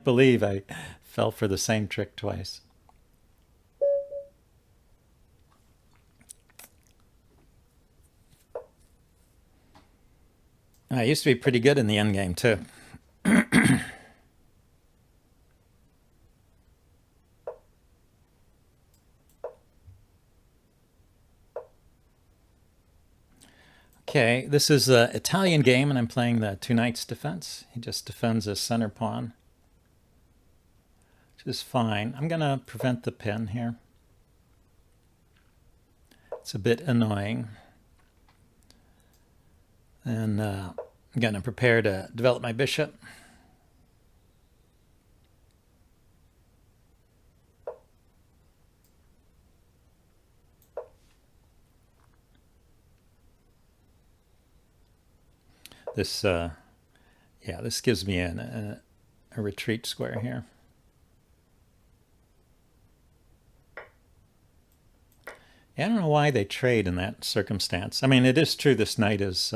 Believe I fell for the same trick twice. I used to be pretty good in the endgame too. Okay, this is an Italian game, and I'm playing the two knights defense. He just defends his center pawn, which is fine. I'm going to prevent the pin here. It's a bit annoying. And I'm going to prepare to develop my bishop. This, yeah, this gives me a retreat square here. Yeah, I don't know why they trade in that circumstance. I mean, it is true this knight is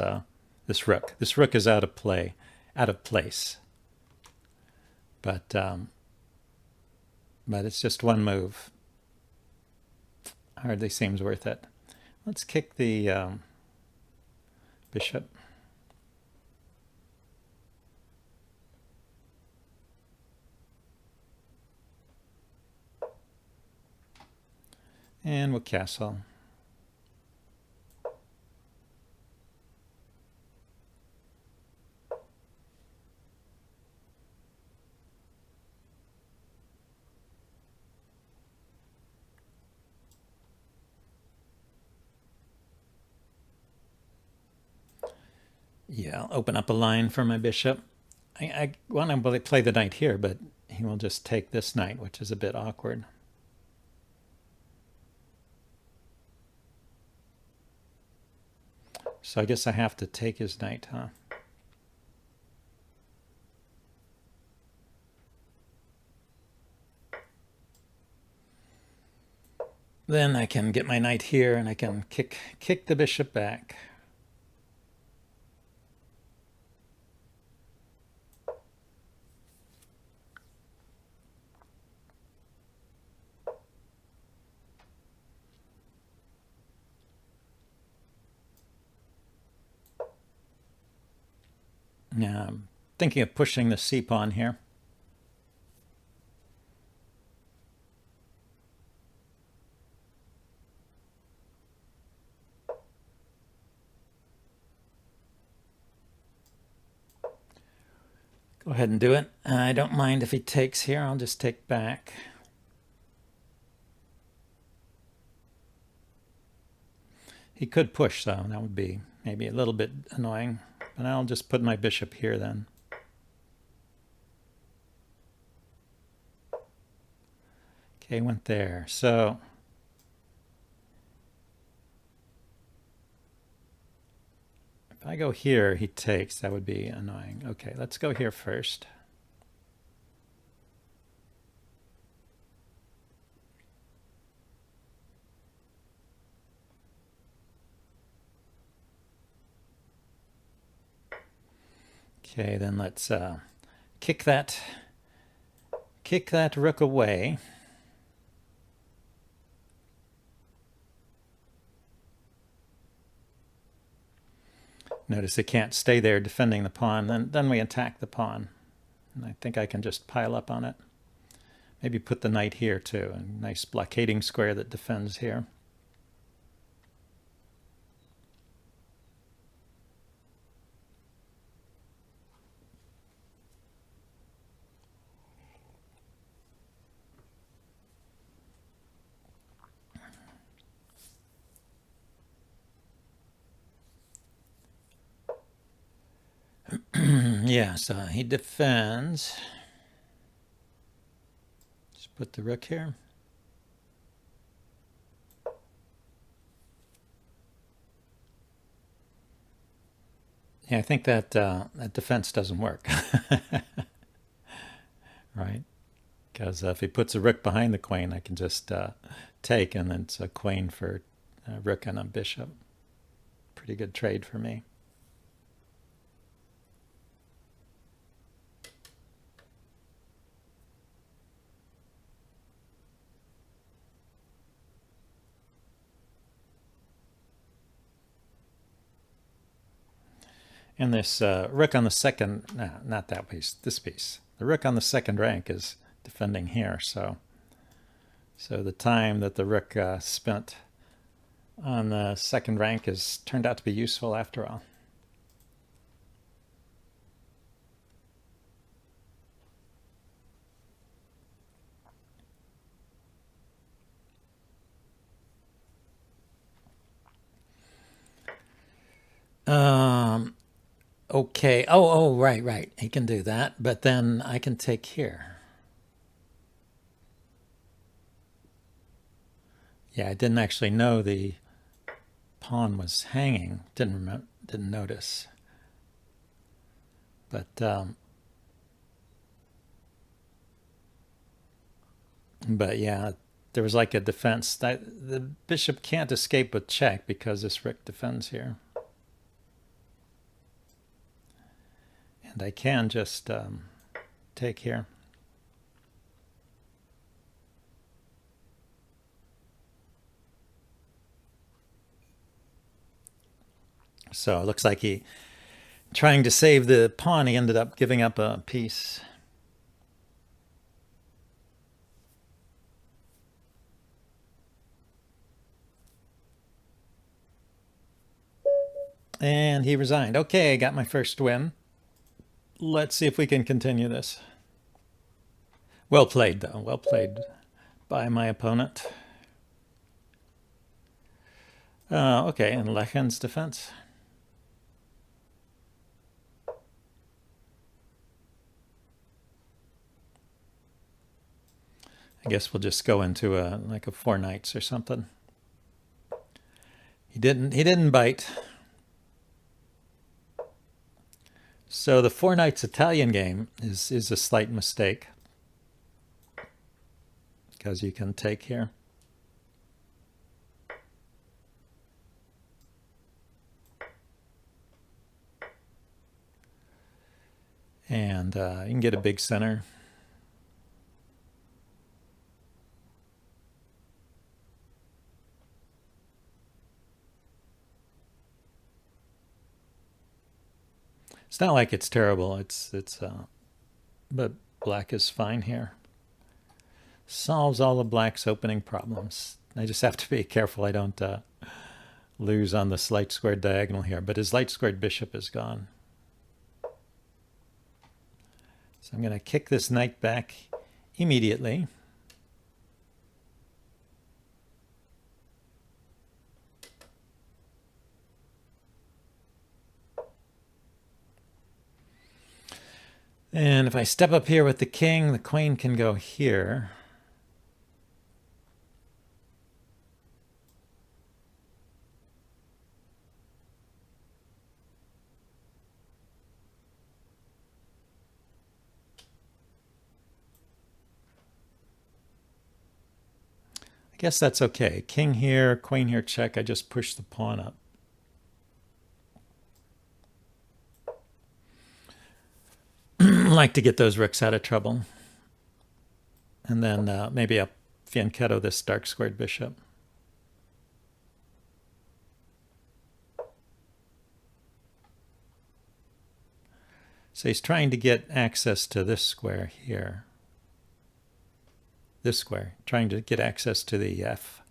this rook. This rook is out of play, out of place. But it's just one move. Hardly seems worth it. Let's kick the bishop. And we'll castle. Yeah, I'll open up a line for my bishop. I want to play the knight here, but he will just take this knight, which is a bit awkward. So I guess I have to take his knight, huh? Then I can get my knight here, and I can kick the bishop back. Now I'm thinking of pushing the c-pawn here. Go ahead and do it. I don't mind if he takes here. I'll just take back. He could push, though. That would be maybe a little bit annoying. But I'll just put my bishop here then. Okay, went there. So if I go here, he takes. That would be annoying. Okay, let's go here first. Okay, then let's kick that rook away. Notice it can't stay there defending the pawn. Then we attack the pawn. And I think I can just pile up on it. Maybe put the knight here too. A nice blockading square that defends here. Yeah, so he defends. Just put the rook here. Yeah, I think that that defense doesn't work. Right? Because if he puts a rook behind the queen, I can just take, and then it's a queen for a rook and a bishop. Pretty good trade for me. And this rook on the second, no, not that piece, this piece. The rook on the second rank is defending here, so the time that the rook spent on the second rank has turned out to be useful after all. Okay. Oh, right. He can do that, but then I can take here. Yeah, I didn't actually know the pawn was hanging. Didn't notice. But yeah, there was like a defense. The bishop can't escape with check because this rook defends here. And I can just take here. So it looks like he, trying to save the pawn, he ended up giving up a piece. And he resigned. Okay, I got my first win. Let's see if we can continue this. Well played, though. Well played by my opponent. Okay, and Lechen's defense. I guess we'll just go into like a 4 knights or something. He didn't bite. So the 4 knights Italian game is a slight mistake because you can take here. And you can get a big center. It's not like it's terrible. But black is fine here. Solves all of black's opening problems. I just have to be careful I don't lose on this light squared diagonal here. But his light squared bishop is gone. So I'm going to kick this knight back immediately. And if I step up here with the king, the queen can go here. I guess that's okay. King here, queen here, check. I just push the pawn up. Like to get those rooks out of trouble. And then maybe I'll fianchetto this dark squared bishop. So he's trying to get access to this square here. This square, trying to get access to the F.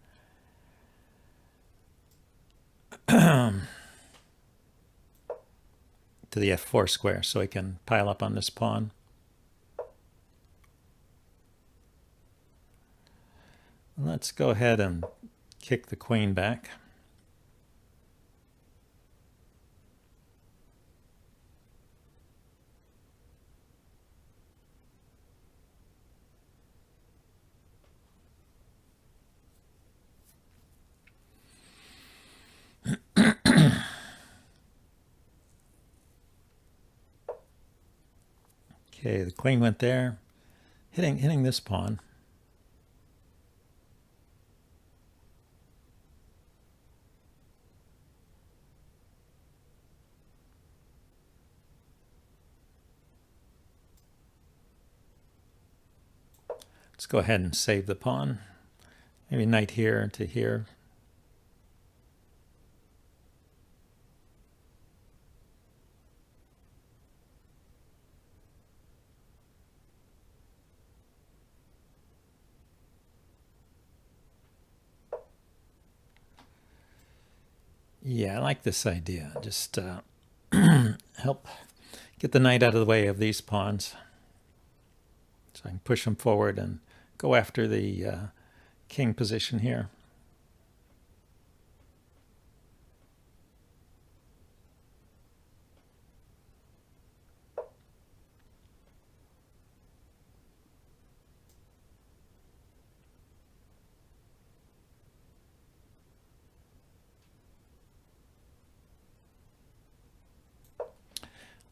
To the F4 square, so he can pile up on this pawn. Let's go ahead and kick the queen back. Okay, the queen went there, hitting this pawn. Let's go ahead and save the pawn. Maybe knight here to here. Yeah, I like this idea. Just help get the knight out of the way of these pawns, so I can push them forward and go after the king position here.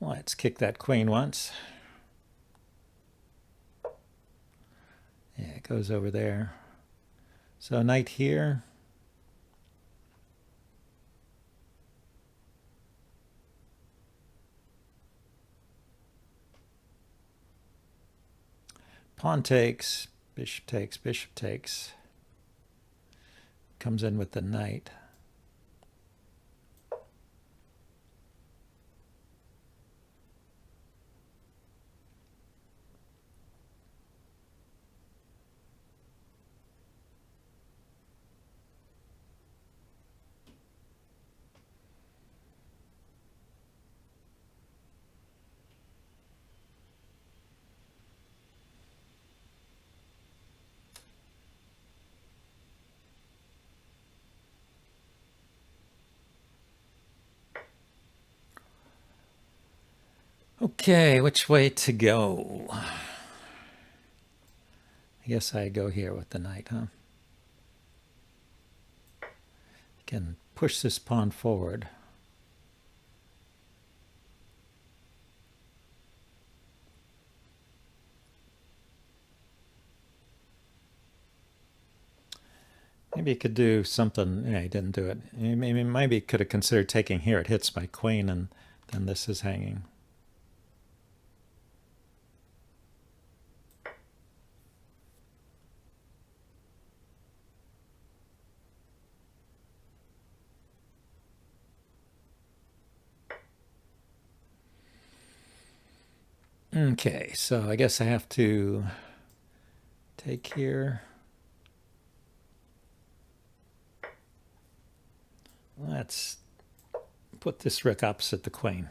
Let's kick that queen once. Yeah, it goes over there. So knight here. Pawn takes, bishop takes, bishop takes. Comes in with the knight. Okay, which way to go? I guess I go here with the knight, huh? Can push this pawn forward. Maybe he could do something. Yeah, he didn't do it. Maybe he could have considered taking here. It hits my queen, and then this is hanging. Okay, so I guess I have to take here. Let's put this rook opposite the queen.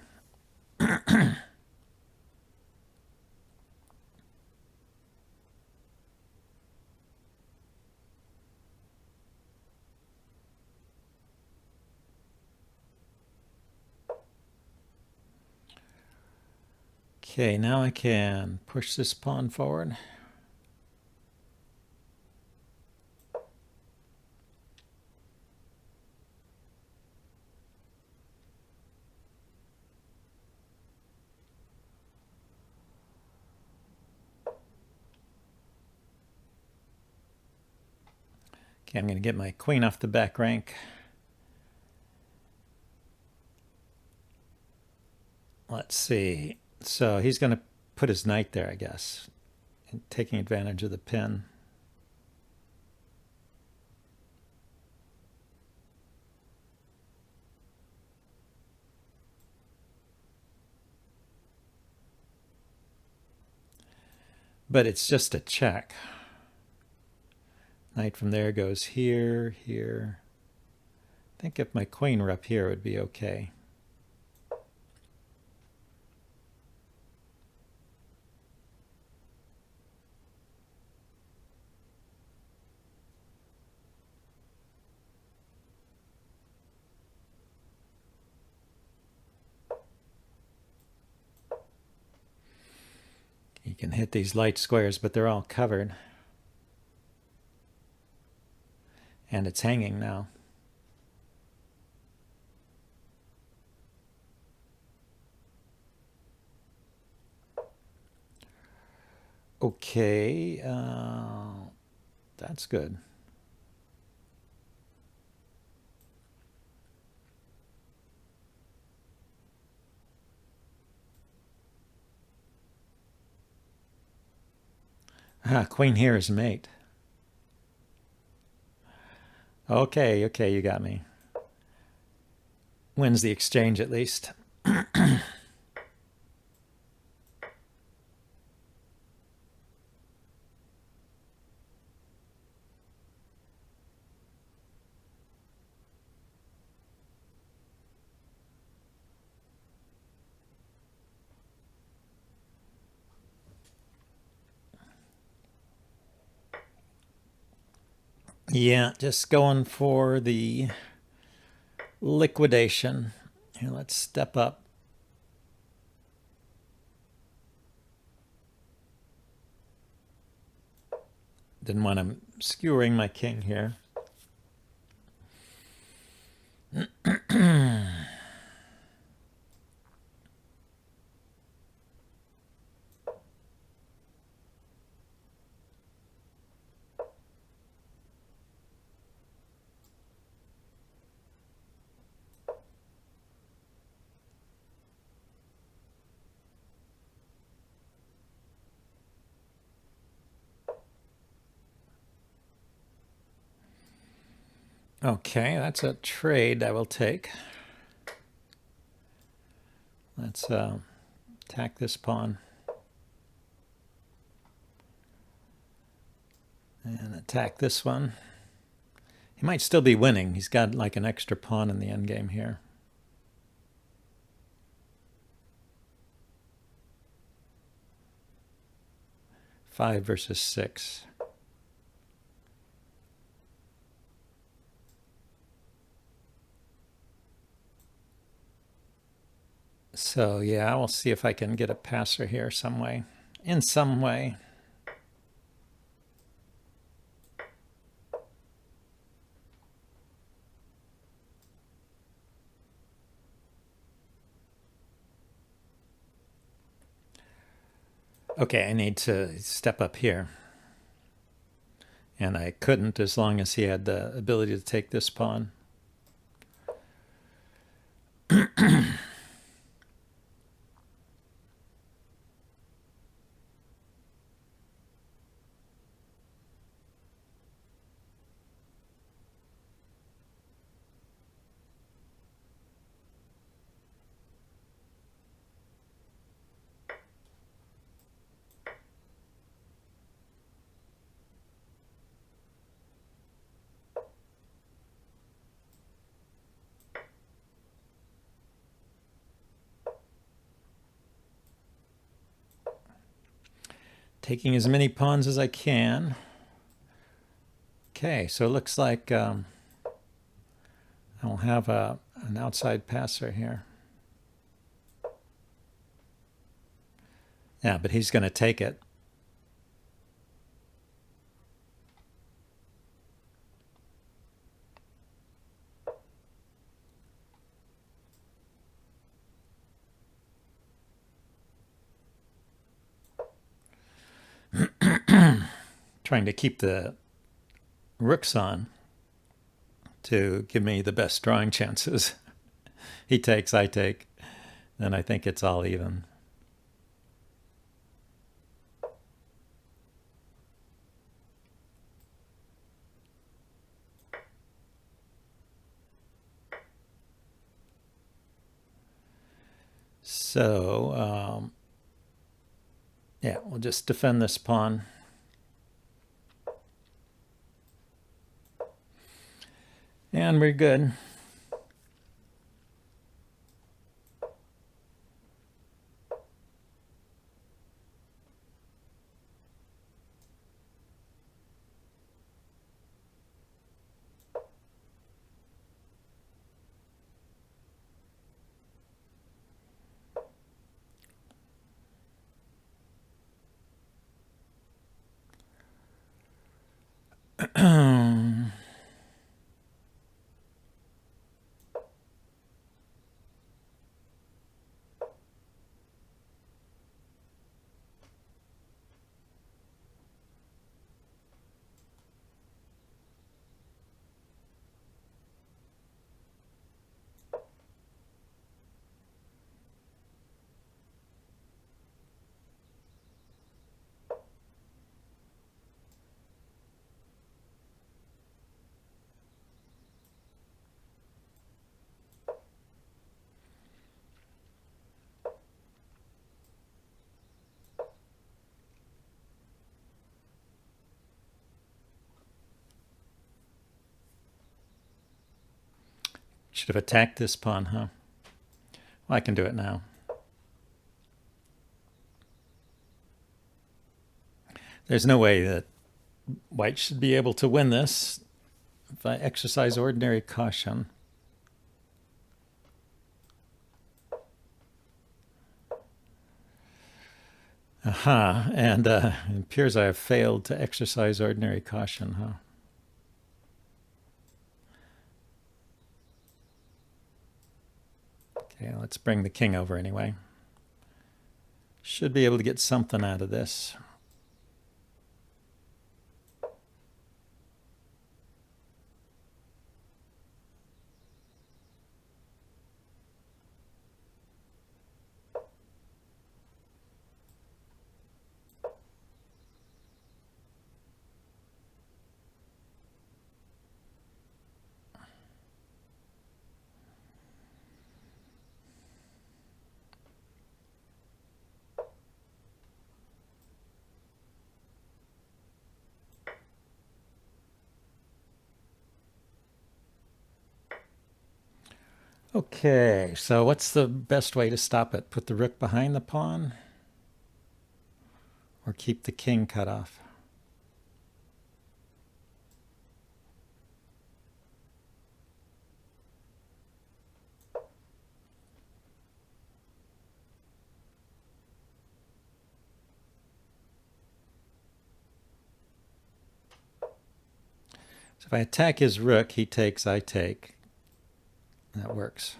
Okay, now I can push this pawn forward. Okay, I'm going to get my queen off the back rank. Let's see. So he's going to put his knight there, I guess, taking advantage of the pin. But it's just a check. Knight from there goes here, here. I think if my queen were up here, it would be okay. You can hit these light squares, but they're all covered. And it's hanging now. Okay, that's good. Queen here is mate. Okay, okay, you got me. Wins the exchange at least. Yeah, just going for the liquidation. Here, let's step up. Didn't want him skewering my king here. Okay, that's a trade I will take. Let's attack this pawn. And attack this one. He might still be winning. He's got like an extra pawn in the endgame here. Five versus 6. So yeah, we'll see if I can get a passer here some way. In some way. Okay, I need to step up here. And I couldn't as long as he had the ability to take this pawn. Taking as many pawns as I can. Okay, so it looks like I'll have an outside passer here. Yeah, but he's going to take it. Trying to keep the rooks on to give me the best drawing chances. He takes, I take, then I think it's all even. So, yeah, we'll just defend this pawn. And we're good. Should have attacked this pawn, huh? Well, I can do it now. There's no way that white should be able to win this. if I exercise ordinary caution. Aha, and it appears I have failed to exercise ordinary caution, huh? Okay, let's bring the king over anyway. Should be able to get something out of this. Okay, so what's the best way to stop it? Put the rook behind the pawn? Or keep the king cut off? So if I attack his rook, he takes, I take. That works.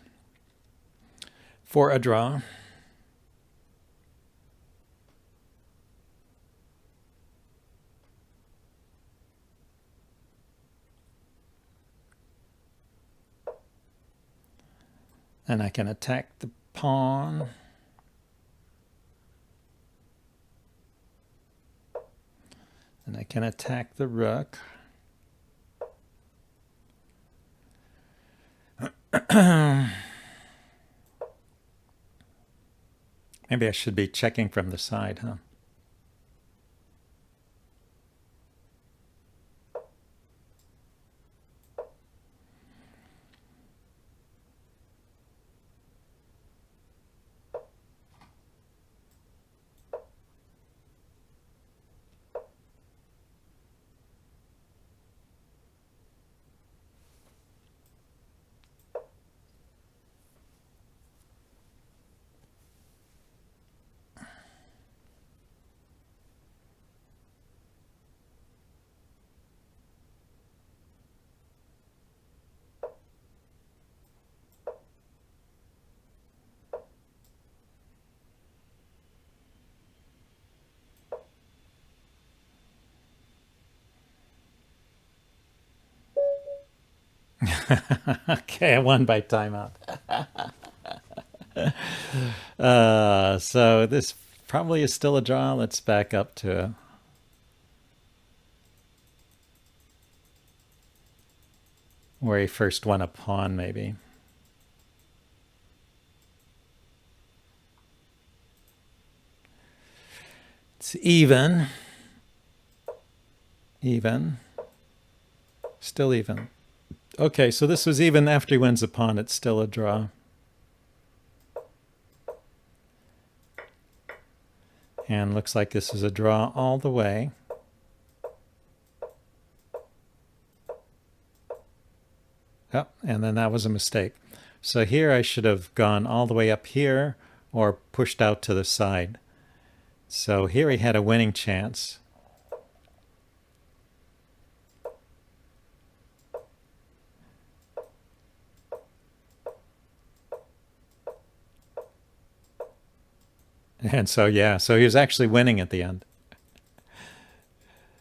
For a draw. And I can attack the pawn. And I can attack the rook. Maybe I should be checking from the side, huh? Okay, I won by timeout. So this probably is still a draw. Let's back up to where he first won a pawn, maybe. It's even. Even. Still even. Okay, so this was even after he wins a pawn. It's still a draw. And looks like this is a draw all the way. Oh, and then that was a mistake. So here I should have gone all the way up here or pushed out to the side. So here he had a winning chance. And so, yeah, so he was actually winning at the end.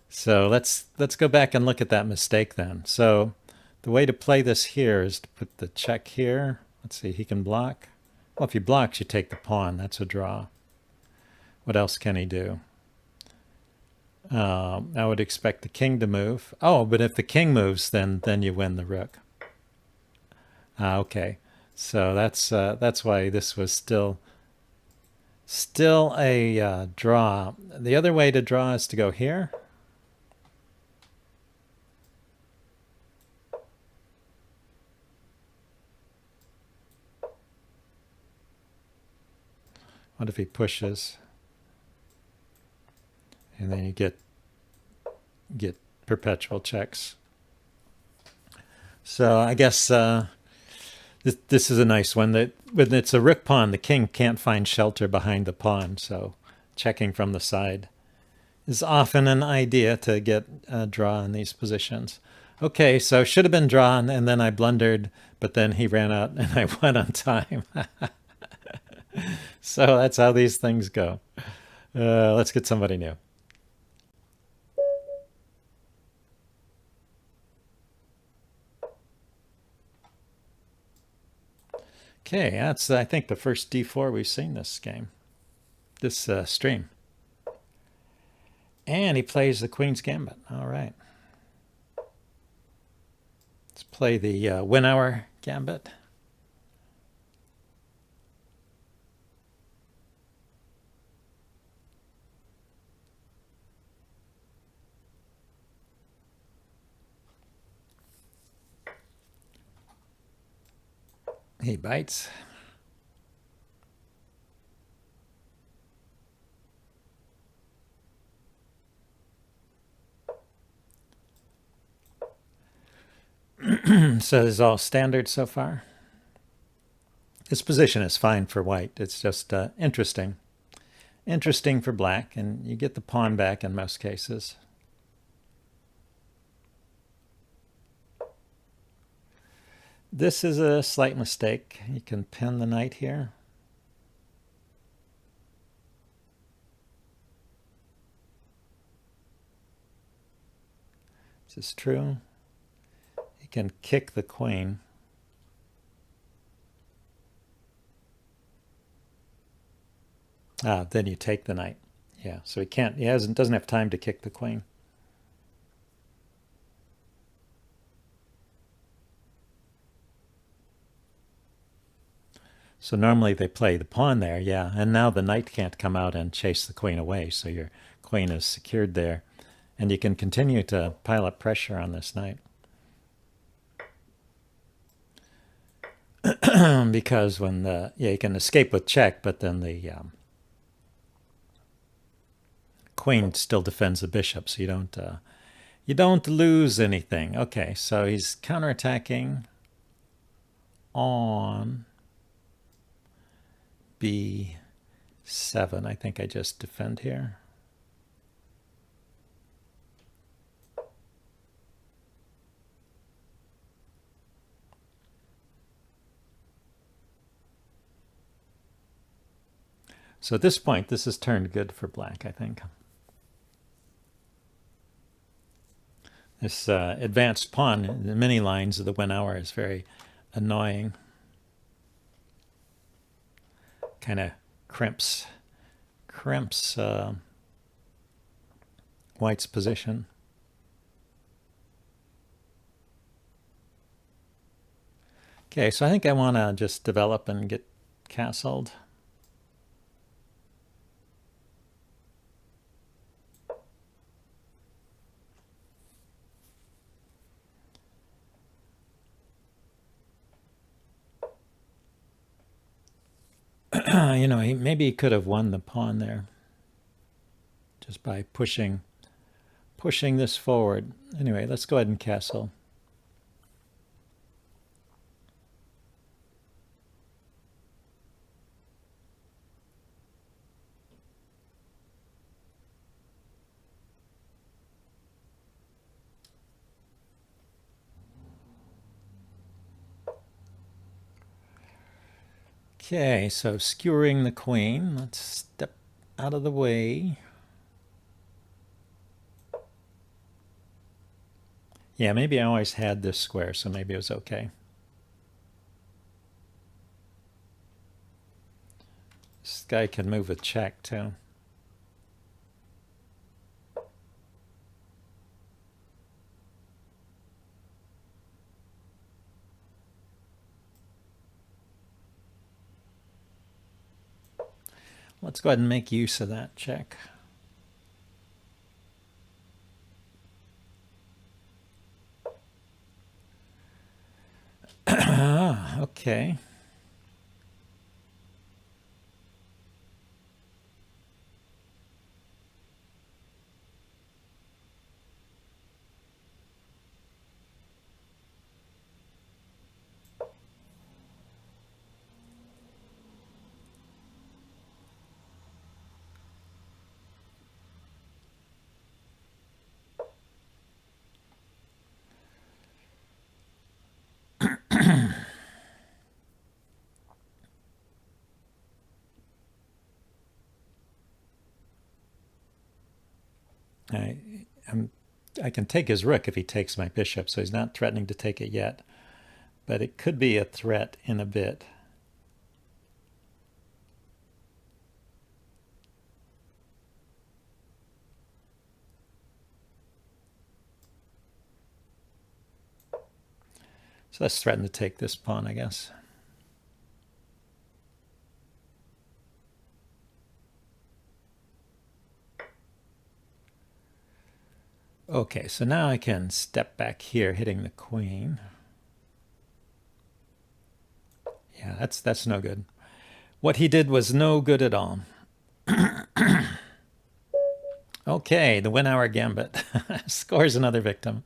So let's go back and look at that mistake then. So the way to play this here is to put the check here. Let's see, he can block. Well, if he blocks, you take the pawn. That's a draw. What else can he do? I would expect the king to move. Oh, but if the king moves, then you win the rook. Okay, so that's why this was still a draw. The other way to draw is to go here. What if he pushes? And then you get perpetual checks. So I guess this is a nice one. That when it's a rook pawn, the king can't find shelter behind the pawn. So checking from the side is often an idea to get a draw in these positions. Okay, so should have been drawn, and then I blundered, but then he ran out and I won on time. So that's how these things go. Let's get somebody new. Okay, that's I think the first d4 we've seen this game, this stream. And he plays the Queen's Gambit. All right. Let's play the win hour Gambit. He bites. So this is all standard so far. This position is fine for white. It's just interesting. Interesting for black, and you get the pawn back in most cases. This is a slight mistake. You can pin the knight here. Is this true? You can kick the queen. Then you take the knight. Yeah, so he can't. He doesn't have time to kick the queen. So normally they play the pawn there, yeah, and now the knight can't come out and chase the queen away, so your queen is secured there, and you can continue to pile up pressure on this knight. Because when you can escape with check, but then the queen still defends the bishop, so you don't lose anything. Okay, so he's counterattacking on b7. I think I just defend here. So at this point, this has turned good for black, I think. This advanced pawn in the many lines of the win hour is very annoying. Kind of crimps white's position. Okay, so I think I want to just develop and get castled. Maybe he could have won the pawn there just by pushing this forward. Anyway, let's go ahead and castle. Okay, so skewering the queen. Let's step out of the way. Yeah, maybe I always had this square, so maybe it was okay. This guy can move with check, too. Let's go ahead and make use of that check. Okay. I, I can take his rook if he takes my bishop, so he's not threatening to take it yet. But it could be a threat in a bit. So let's threaten to take this pawn, I guess. Okay, so now I can step back here, hitting the queen. Yeah, that's no good. What he did was no good at all. Okay, the 1 hour gambit scores another victim.